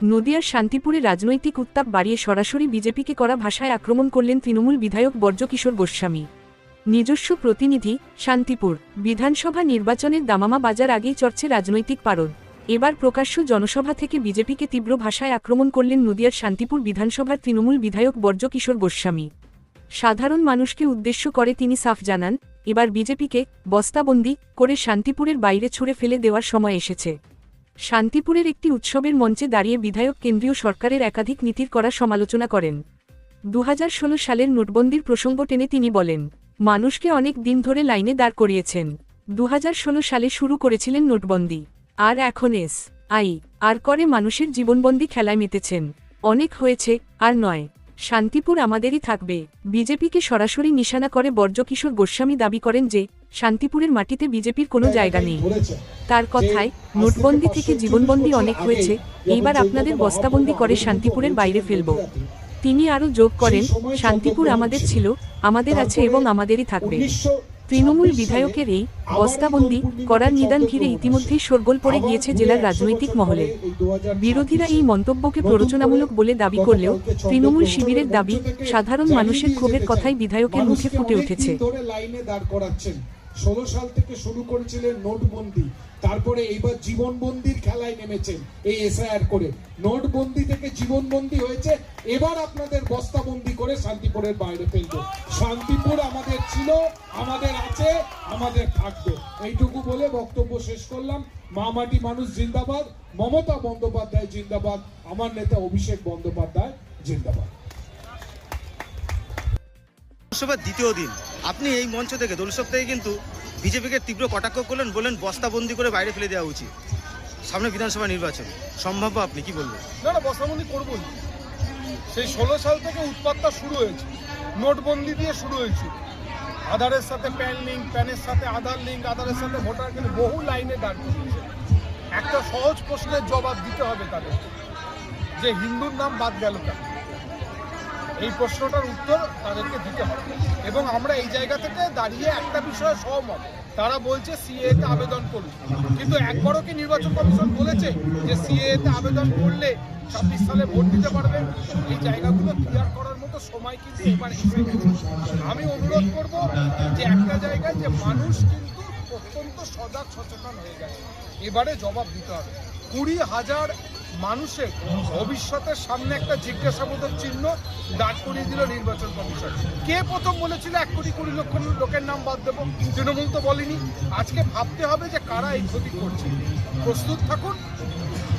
নদিয়ার শান্তিপুরে রাজনৈতিক উত্তাপ বাড়িয়ে সরাসরি বিজেপিকে করা ভাষায় আক্রমণ করলেন তৃণমূল বিধায়ক বর্জকিশোর গোস্বামী। নিজস্ব প্রতিনিধি, শান্তিপুর বিধানসভা নির্বাচনের দামামা বাজার আগেই চড়ছে রাজনৈতিক পারদ। এবার প্রকাশ্য জনসভা থেকে বিজেপিকে তীব্র ভাষায় আক্রমণ করলেন নদিয়ার শান্তিপুর বিধানসভার তৃণমূল বিধায়ক বর্জকিশোর গোস্বামী। সাধারণ মানুষকে উদ্দেশ্য করে তিনি সাফ জানান, এবার বিজেপিকে বস্তাবন্দি করে শান্তিপুরের বাইরে ছুঁড়ে ফেলে দেওয়ার সময় এসেছে। শান্তিপুরের একটি উৎসবের মঞ্চে দাঁড়িয়ে বিধায়ক কেন্দ্রীয় সরকারের একাধিক নীতির করা সমালোচনা করেন। 2016 সালের নোটবন্দির প্রসঙ্গ টেনে তিনি বলেন, মানুষকে অনেক দিন ধরে লাইনে দাঁড় করিয়েছেন। 2016 সালে শুরু করেছিলেন নোটবন্দি, আর এখন আর করে মানুষের জীবনবন্দি খেলায় মেতেছেন। অনেক হয়েছে, আর নয়, শান্তিপুর আমাদেরই থাকবে। বিজেপিকে সরাসরি নিশানা করে বর্জকিশোর গোস্বামী দাবি করেন যে শান্তিপুরের মাটিতে বিজেপির কোনো জায়গা নেই। তার কথায়, নোটবন্দি থেকে জীবনবন্দি অনেক হয়েছে, এইবার আপনাদের বস্তাবন্দি করে শান্তিপুরের বাইরে ফেলব। তিনি আরও যোগ করেন, শান্তিপুর আমাদের ছিল, আমাদের আছে এবং আমাদেরই থাকবে। তৃণমূল বিধায়কের এই বস্তাবন্দি করার নিদান ঘিরে ইতিমধ্যেই শোরগোল পড়ে গিয়েছে জেলার রাজনৈতিক মহলে। বিরোধীরা এই মন্তব্যকে প্ররোচনামূলক বলে দাবি করলেও তৃণমূল শিবিরের দাবি, সাধারণ মানুষের ক্ষোভের কথাই বিধায়কের মুখে ফুটে উঠেছে। 16 সাল থেকে শুরু করেছিলেন নোটবন্দি, তারপরে এইবার জীবনবন্দির খেলায় নেমেছেন এই এসআইআর করে। নোটবন্দি থেকে জীবনবন্দি হয়েছে, এবার আপনাদের বস্তাবন্দি করে শান্তিপুরের বাইরে ফেলবে। শান্তিপুর আমাদের ছিল, আমাদের আছে, আমাদের থাকবে। এইটুকু বলে বক্তব্য শেষ করলাম। মা মাটি মানুষ জিন্দাবাদ, মমতা বন্দ্যোপাধ্যায় জিন্দাবাদ, আমার নেতা অভিষেক বন্দ্যোপাধ্যায় জিন্দাবাদ। লোকসভার দ্বিতীয় দিন আপনি এই মঞ্চ থেকে দোলসব থেকে কিন্তু বিজেপিকে তীব্র কটাক্ষ করলেন, বললেন বস্তাবন্দি করে বাইরে ফেলে দেওয়া উচিত। সামনে বিধানসভা নির্বাচন সম্ভাব্য, আপনি কি বলবেন? না, বস্তাবন্দি করবই। সেই 16 সাল থেকে উৎপাতটা শুরু হয়েছে, নোটবন্দি দিয়ে শুরু হয়েছে। আধারের সাথে প্যান লিঙ্ক, প্যানের সাথে আধার লিঙ্ক, আধারের সাথে ভোটার কার্ড, বহু লাইনে দাঁড় করিয়েছে। একটা সহজ প্রশ্নের জবাব দিতে হবে তাদের, যে হিন্দুর নাম বাদ গেল কেন? এই প্রশ্নটার উত্তর তাদেরকে দিতে হবে। এবং আমরা এই জায়গা থেকে দাঁড়িয়ে একটা বিষয়ে সহমত, তারা বলছে সিএতে আবেদন করুন, কিন্তু একবারও কি নির্বাচন কমিশন বলেছে যে সিএতে আবেদন করলে 26 সালে ভোট দিতে পারবেন? এই জায়গাগুলো ক্লিয়ার করার মতো সময় কিন্তু এবার এসে গেছে। আমি অনুরোধ করব যে একটা জায়গায় যে মানুষ কিন্তু অত্যন্ত সজাগ সচেতন হয়ে গেছে, এবারে জবাব দিতে হবে। 20,000 মানুষের ভবিষ্যতের সামনে একটা জিজ্ঞাসাবোধক চিহ্ন দাঁড় করিয়ে দিল নির্বাচন কমিশন। কে প্রথম বলেছিল 1,20,00,000 লোকের নাম বাদ দেবো? তৃণমূল তো বলেনি। আজকে ভাবতে হবে যে কারা এই ক্ষতি করছে। প্রস্তুত থাকুন,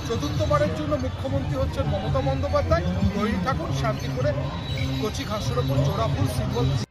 চতুর্থবারের জন্য মুখ্যমন্ত্রী হচ্ছেন মমতা বন্দ্যোপাধ্যায়। তৈরি থাকুন, শান্তিপুরে কচি ঘাসের ওপর জোড়া ফুল সিম্বল।